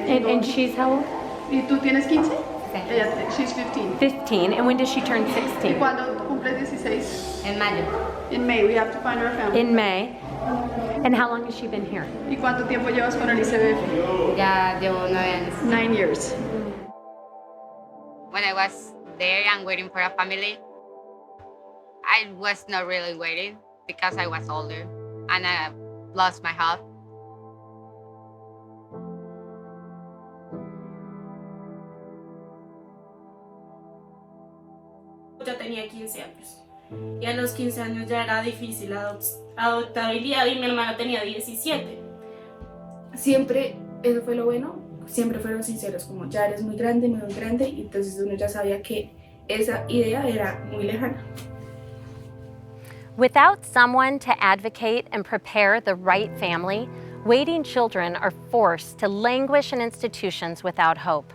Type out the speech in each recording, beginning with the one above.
And she's how old? ¿Y tú tienes 15? Sí. She's 15. 15. And when does she turn 16? ¿Y cuándo cumple 16? En mayo. In May. We have to find her a family. In May. And how long has she been here? ¿Y cuánto tiempo llevas con el ICBF? Ya llevo 9 años. 9 years. When I was there and waiting for a family, I was not really waiting because I was older and I lost my health. Yo tenía 15 años y a los 15 años ya era difícil la adoptabilidad y mi hermana tenía 17. Siempre, eso fue lo bueno, siempre fueron sinceros, como ya eres muy grande y entonces uno ya sabía que esa idea era muy lejana. Without someone to advocate and prepare the right family, waiting children are forced to languish in institutions without hope.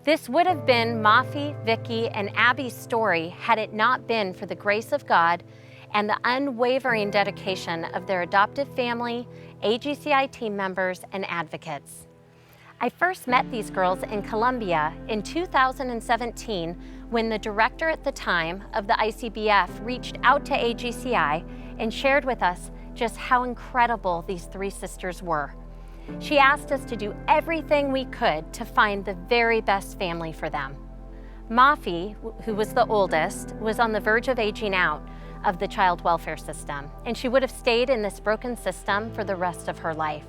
This would have been Mafi, Vicky, and Abby's story had it not been for the grace of God and the unwavering dedication of their adoptive family, AGCI team members, and advocates. I first met these girls in Colombia in 2017 when the director at the time of the ICBF reached out to AGCI and shared with us just how incredible these 3 sisters were. She asked us to do everything we could to find the very best family for them. Mafi, who was the oldest, was on the verge of aging out of the child welfare system, and she would have stayed in this broken system for the rest of her life.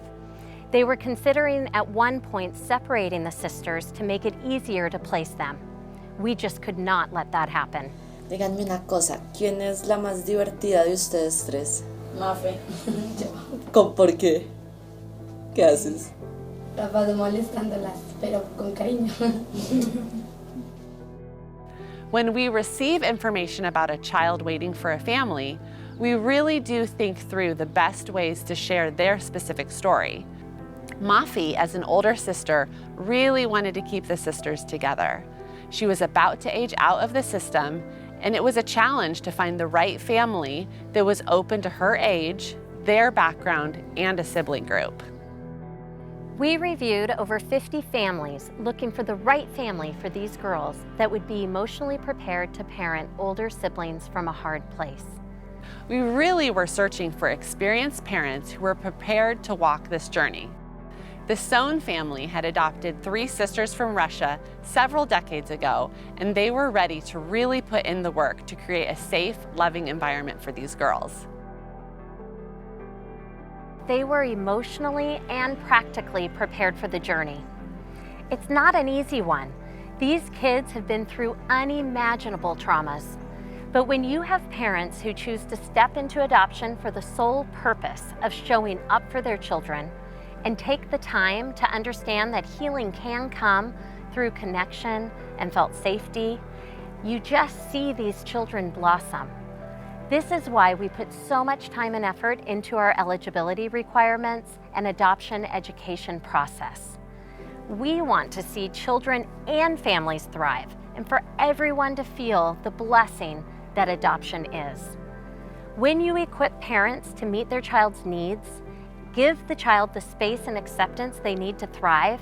They were considering at one point separating the sisters to make it easier to place them. We just could not let that happen. Díganme una cosa, ¿quién es la más divertida de ustedes 3? Mafe. ¿Por qué? ¿Qué haces? La paso molestándolas, pero con cariño. When we receive information about a child waiting for a family, we really do think through the best ways to share their specific story. Mafi, as an older sister, really wanted to keep the sisters together. She was about to age out of the system, and it was a challenge to find the right family that was open to her age, their background, and a sibling group. We reviewed over 50 families looking for the right family for these girls that would be emotionally prepared to parent older siblings from a hard place. We really were searching for experienced parents who were prepared to walk this journey. The Sohn family had adopted 3 sisters from Russia several decades ago, and they were ready to really put in the work to create a safe, loving environment for these girls. They were emotionally and practically prepared for the journey. It's not an easy one. These kids have been through unimaginable traumas. But when you have parents who choose to step into adoption for the sole purpose of showing up for their children and take the time to understand that healing can come through connection and felt safety, you just see these children blossom. This is why we put so much time and effort into our eligibility requirements and adoption education process. We want to see children and families thrive and for everyone to feel the blessing that adoption is. When you equip parents to meet their child's needs, give the child the space and acceptance they need to thrive,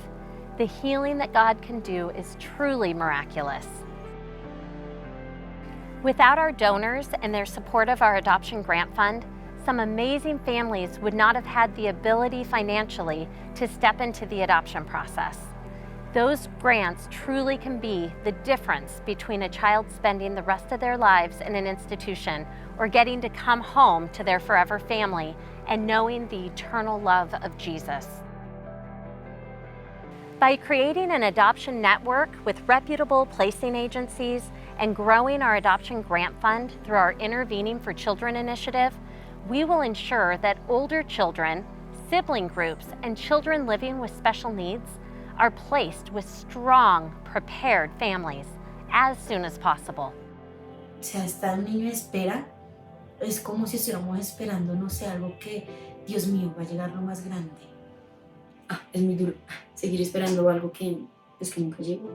the healing that God can do is truly miraculous. Without our donors and their support of our adoption grant fund, some amazing families would not have had the ability financially to step into the adoption process. Those grants truly can be the difference between a child spending the rest of their lives in an institution or getting to come home to their forever family and knowing the eternal love of Jesus. By creating an adoption network with reputable placing agencies and growing our adoption grant fund through our Intervening for Children initiative, we will ensure that older children, sibling groups, and children living with special needs are placed with strong, prepared families as soon as possible. O sea, estar un niño en espera es como si estuviéramos esperando, no sé, algo que, Dios mío, va a llegar lo más grande. Es muy duro seguir esperando algo que nunca llegó.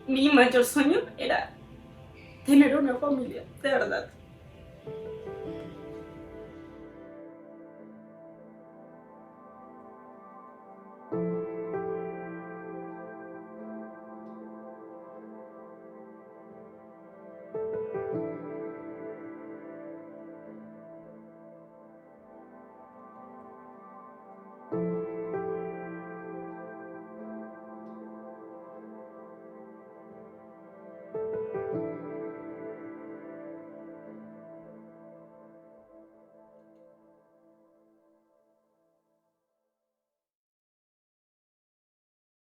Mi mayor sueño era tener una familia, de verdad.